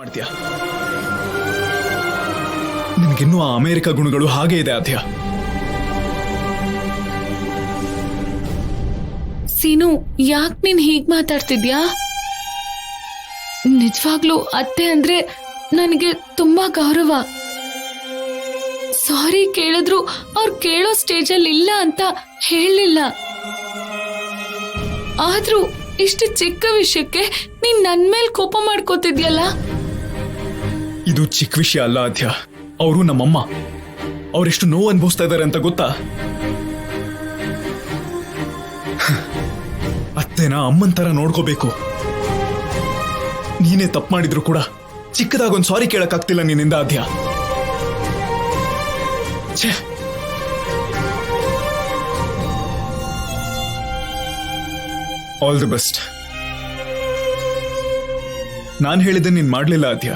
ಮಾಡ್ತೀಯ? ನಿನಗಿನ್ನೂ ಆ ಅಮೆರಿಕ ಗುಣಗಳು ಹಾಗೆ ಇದೆ ಆದ್ಯ. ಸೀನು, ಯಾಕೆ ನೀನ್ ಹೀಗ್ ಮಾತಾಡ್ತಿದ್ಯಾ? ನಿಜವಾಗ್ಲೂ ಅತ್ತೆ ಅಂದ್ರೆ ನನಗೆ ತುಂಬಾ ಗೌರವ. ಸಾರಿ ಕೇಳಿದ್ರು ಅವ್ರು ಕೇಳೋ ಸ್ಟೇಜಲ್ಲಿ ಇಲ್ಲ ಅಂತ ಹೇಳಲಿಲ್ಲ. ಆದ್ರೂ ಇಷ್ಟು ಚಿಕ್ಕ ವಿಷಯಕ್ಕೆ ನೀನ್ ನನ್ ಮೇಲೆ ಕೋಪ ಮಾಡ್ಕೋತಿದ್ಯಲ್ಲ. ಇದು ಚಿಕ್ಕ ವಿಷಯ ಅಲ್ಲ ಆದ್ಯ. ಅವರು ನಮ್ಮಮ್ಮ, ಅವರೆಷ್ಟು ನೋವು ಅನುಭವಿಸ್ತಾ ಇದ್ದಾರೆ ಅಂತ ಗೊತ್ತಾ? ಅತ್ತೆನ ಅಮ್ಮನ್ ತರ ನೋಡ್ಕೋಬೇಕು. ನೀನೇ ತಪ್ಪು ಮಾಡಿದ್ರು ಕೂಡ ಚಿಕ್ಕದಾಗೊಂದು ಸಾರಿ ಕೇಳಕ್ಕಾಗ್ತಿಲ್ಲ ನಿನ್ನಿಂದ ಆದ್ಯ. ಛೇ, ಆಲ್ ದಿ ಬೆಸ್ಟ್. ನಾನ್ ಹೇಳಿದ್ದೆ ನೀನ್ ಮಾಡ್ಲಿಲ್ಲ ಆದ್ಯ,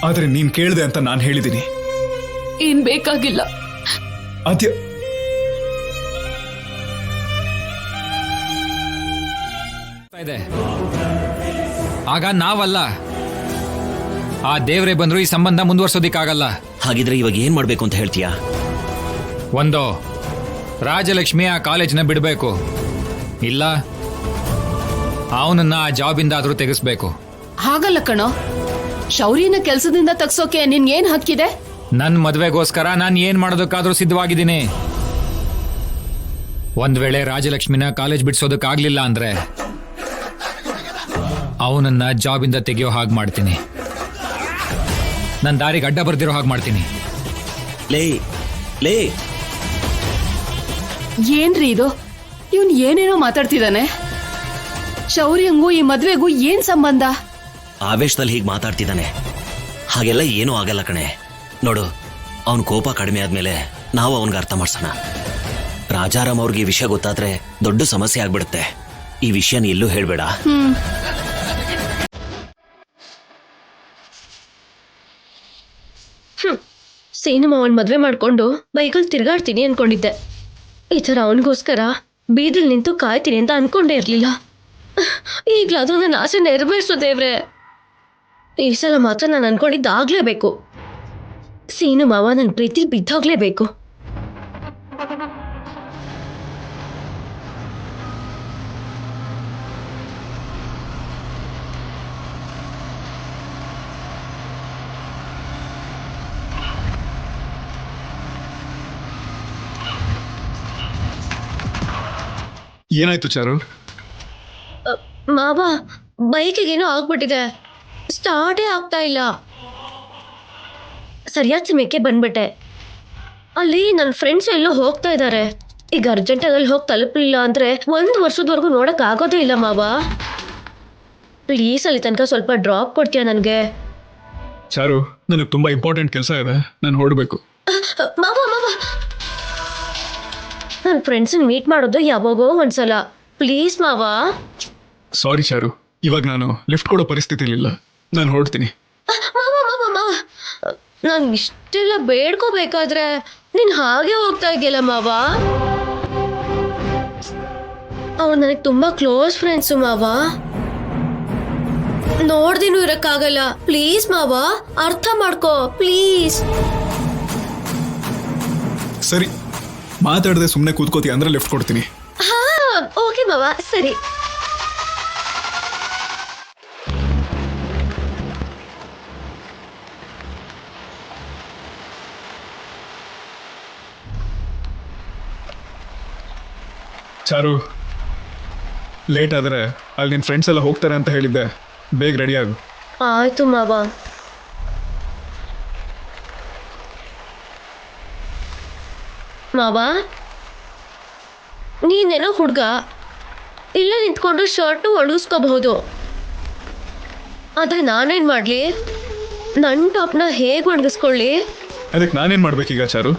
ಆದ್ರೆ ನೀನ್ ಕೇಳ್ದೆ ಅಂತ ನಾನ್ ಹೇಳಿದ್ದೀನಿ. ಏನ್ ಬೇಕಾಗಿಲ್ಲ ಆದ್ಯ. ಇದೆ ಆಗ ನಾವಲ್ಲ, ಆ ದೇವ್ರೆ ಬಂದ್ರು ಈ ಸಂಬಂಧ ಮುಂದುವರ್ಸೋದಿಕ್ಕಾಗಲ್ಲ. ಹಾಗಿದ್ರೆ ಇವಾಗ ಏನ್ ಮಾಡ್ಬೇಕು ಅಂತ ಹೇಳ್ತೀಯಾ? ಒಂದು, ರಾಜಲಕ್ಷ್ಮಿ ಆ ಕಾಲೇಜ್ನ ಬಿಡಬೇಕು, ಇಲ್ಲ ಅವನನ್ನ ಆ ಜಾಬಿಂದ ಆದ್ರೂ ತೆಗೆಸ್ಬೇಕು. ಹಾಗಲ್ಲ ಕಣೋ, ಶೌರ್ಯನ ಕೆಲಸದಿಂದ ತಗ್ಸೋಕೆ ನಿನ್ಗೇನ್ ಹಕ್ಕಿದೆ? ನನ್ನ ಮದ್ವೆಗೋಸ್ಕರ ನಾನು ಏನ್ ಮಾಡೋದಕ್ಕಾದ್ರೂ ಸಿದ್ಧವಾಗಿದ್ದೀನಿ. ಒಂದ್ ವೇಳೆ ರಾಜಲಕ್ಷ್ಮಿನ ಕಾಲೇಜ್ ಬಿಡ್ಸೋದಕ್ಕಾಗ್ಲಿಲ್ಲ ಅಂದ್ರೆ ಅವನನ್ನ ಜಾಬಿಂದ ತೆಗೆಯೋ ಹಾಗೆ ಮಾಡ್ತೀನಿ. ನನ್ನ ದಾರಿಗೆ ಅಡ್ಡ ಬರ್ದಿರೋ ಹಾಗೆ ಮಾಡ್ತೀನಿ. ಲೇ ಲೇ, ಏನ್ರಿ ಇದು? ಇವನ್ ಏನೇನೋ ಮಾತಾಡ್ತಿದ್ದಾನೆ. ಶೌರ್ಯಂಗೂ ಈ ಮದ್ವೆಗೂ ಏನ್ ಸಂಬಂಧ? ಆವೇಶದಲ್ಲಿ ಹೀಗೆ ಮಾತಾಡ್ತಿದ್ದಾನೆ. ಹಾಗೆಲ್ಲ ಏನೂ ಆಗಲ್ಲ ಕಣೆ. ನೋಡು, ಅವನ ಕೋಪ ಕಡಿಮೆ ಆದ್ಮೇಲೆ ನಾವು ಅವನ್ಗೆ ಅರ್ಥ ಮಾಡ್ಸೋಣ. ರಾಜಾರಾಮ್ ಅವ್ರಿಗೆ ಈ ವಿಷಯ ಗೊತ್ತಾದ್ರೆ ದೊಡ್ಡ ಸಮಸ್ಯೆ ಆಗ್ಬಿಡುತ್ತೆ. ಈ ವಿಷಯ ನೀ ಎಲ್ಲೂ ಹೇಳ್ಬೇಡ. ಸೀನು ಅವನ್ ಮದ್ವೆ ಮಾಡ್ಕೊಂಡು ಬೈಕಲ್ ತಿರ್ಗಾಡ್ತೀನಿ ಅನ್ಕೊಂಡಿದ್ದೆ. ಈ ತರ ಅವನಿಗೋಸ್ಕರ ಬೀದಿಲ್ ನಿಂತು ಕಾಯ್ತೀನಿ ಅಂತ ಅನ್ಕೊಂಡೇ ಇರ್ಲಿಲ್ಲ. ಈಗ್ಲಾದ್ರೂ ನನ್ನ ಆಸೆ ನೆರವೇರಿಸೋ ದೇವ್ರೆ. ಈ ಸಲ ಮಾತ್ರ ನಾನು ಅನ್ಕೊಂಡಿದ್ದಾಗ್ಲೇಬೇಕು. ಸೀನು ಮಾವ ನನ್ನ ಪ್ರೀತಿ ಬಿದ್ದೋಗ್ಲೇಬೇಕು. ಏನಾಯ್ತು ಚಾರು? ಮಾವ, ಬೈಕಿಗೇನೋ ಆಗ್ಬಿಟ್ಟಿದೆ, ಸ್ಟಾರ್ಟೇ ಆಗ್ತಾ ಇಲ್ಲ. ಸರಿಯಾದ ಸಮಯಕ್ಕೆ ಬಂದ್ಬಿಟ್ಟೆ. ಅಲ್ಲಿ ನನ್ನ ಫ್ರೆಂಡ್ಸ್ ಎಲ್ಲೋ ಹೋಗ್ತಾ ಇದ್ದಾರೆ. ಈಗ ಅರ್ಜೆಂಟಾಗಿ ಹೋಗಿ ತಲುಪಲಿಲ್ಲ ಅಂದರೆ 1 ವರ್ಷದವರೆಗೂ ನೋಡಕ್ ಆಗೋದೇ ಇಲ್ಲ ಮಾವ. ಪ್ಲೀಸ್ ಅಲ್ಲಿ ತನಕ ಸ್ವಲ್ಪ ಡ್ರಾಪ್ ಕೊಡ್ತೀಯಾ ನನಗೆ? ಚಾರು, ನನಗೆ ತುಂಬಾ ಇಂಪಾರ್ಟೆಂಟ್ ಕೆಲಸ ಇದೆ, ನಾನು ಹೊರಡಬೇಕು. ಮಾವ ಮಾವ, ನನ್ನ ಫ್ರೆಂಡ್ಸನ್ನ ಮೀಟ್ ಮಾಡೋದು ಯಾವಾಗೋ ಒಂದ್ಸಲ. ಪ್ಲೀಸ್ ಮಾವ. ಸಾರಿ ಚಾರು, ಇವಾಗ ನಾನು ಲಿಫ್ಟ್ ಕೊಡೋ ಪರಿಸ್ಥಿತಿಲಿಲ್ಲ, ನಾನು ಹೊರಡ್ತೀನಿ. ಮಾವ ಮಾವ ಮಾವ, ನಾನು ಇಷ್ಟೆಲ್ಲ ಬೇಡ್ಕೋಬೇಕಾದ್ರೆ ನೀನು ಹಾಗೆ ಹೋಗ್ತಾ ಇದೆಯಲ್ಲ ಮಾವ. ಅವ್ರು ನನಗೆ ತುಂಬಾ ಕ್ಲೋಸ್ ಫ್ರೆಂಡ್ಸು ಮಾವ. ನೋಡ್ದಿನೂ ಇರಕ್ಕಾಗಲ್ಲ. ಪ್ಲೀಸ್ ಮಾವ, ಅರ್ಥ ಮಾಡ್ಕೋ ಪ್ಲೀಸ್. ಸರಿ, ಮಾತಾಡದೆ ಸುಮ್ಮನೆ ಕೂತ್ಕೋತಿ ಅಂದ್ರೆ ಲಿಫ್ಟ್ ಕೊಡ್ತೀನಿ. ಹಾ ಓಕೆ ಮಾವ, ಸರಿ. ಚಾರು, ಲೇಟ್ ಆದರೆ ಅಲ್ಲಿ ನಿನ್ನ ಫ್ರೆಂಡ್ಸ್ ಎಲ್ಲ ಹೋಗ್ತಾರೆ ಅಂತ ಹೇಳಿದ್ದೆ, ಬೇಗ ರೆಡಿ ಆಗು. ಆಯ್ತು ಮಾವ. ಮಾವ, ನೀನೇನೋ ಹುಡುಗ, ಇಲ್ಲ ನಿಂತ್ಕೊಂಡು ಶರ್ಟು ಒಣಗಿಸ್ಕೋಬಹುದು. ಆದರೆ ನಾನೇನು ಮಾಡಲಿ? ನನ್ನ ಟಾಪ್ನ ಹೇಗೆ ಒಣಗಿಸ್ಕೊಳ್ಳಿ? ಅದಕ್ಕೆ ನಾನೇನು ಮಾಡ್ಬೇಕೀಗ ಚಾರು?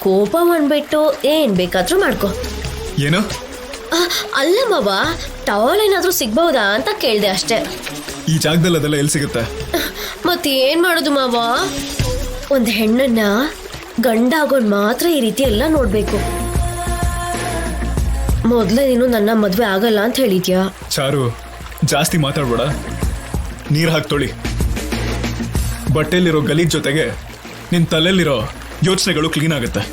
ಕೋಪ ಮಾಡ್ಬಿಟ್ಟು ಏನು ಬೇಕಾದರೂ ಮಾಡ್ಕೊ. ಏನು? ಅಲ್ಲ ಮಾವ, ಟವಲ್ ಏನಾದರೂ ಸಿಗ್ಬಹುದಾ ಅಂತ ಕೇಳಿದೆ ಅಷ್ಟೇ. ಈ ಜಾಗದಲ್ಲಿ ಅದೆಲ್ಲ ಎಲ್ಲಿ ಸಿಗುತ್ತೆ? ಮತ್ತೆ ಏನು ಮಾಡೋದು ಮಾವ? ಒಂದು ಹೆಣ್ಣನ್ನ ಗಂಡ ಆಗೋನ್ ಮಾತ್ರ ಈ ರೀತಿ ಎಲ್ಲ ನೋಡಬೇಕು. ಮೊದಲೇ ನೀನು ನನ್ನ ಮದುವೆ ಆಗಲ್ಲ ಅಂತ ಹೇಳಿದ್ಯಾ? ಚಾರು, ಜಾಸ್ತಿ ಮಾತಾಡ್ಬೇಡ. ನೀರು ಹಾಕಿ ತೊಳಿ. ಬಟ್ಟೆಲಿರೋ ಗಲೀಜ್ ಜೊತೆಗೆ ನಿನ್ ತಲೆಯಲ್ಲಿರೋ ಯೋಚನೆಗಳು ಕ್ಲೀನ್ ಆಗುತ್ತೆ.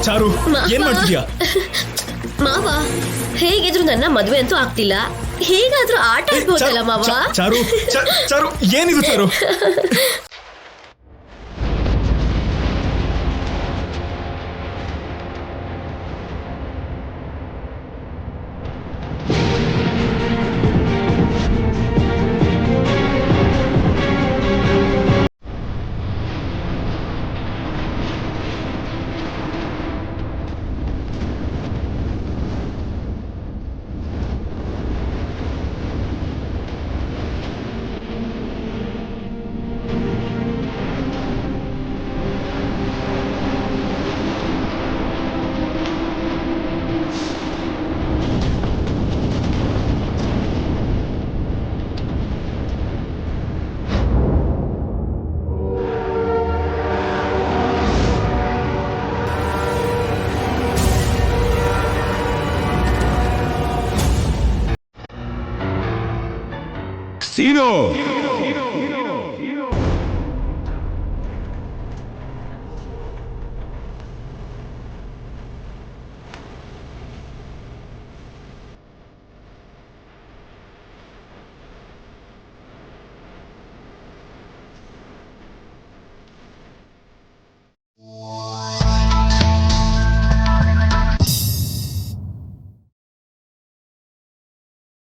ಚಾರು, ಏನ್ ಮಾಡ್ತಿದ್ಯಾ? ಮಾವ, ಹೇಗಿದ್ರು ನನ್ನ ಮದ್ವೆ ಅಂತೂ ಆಗ್ತಿಲ್ಲ, ಹೇಗಾದ್ರೂ ಆಟ ಆಡ್ಬೋದಲ್ಲ ಮಾವ? ಚಾರು, ಚಾರು, ಏನಿದು ಚಾರು? ಸೀನು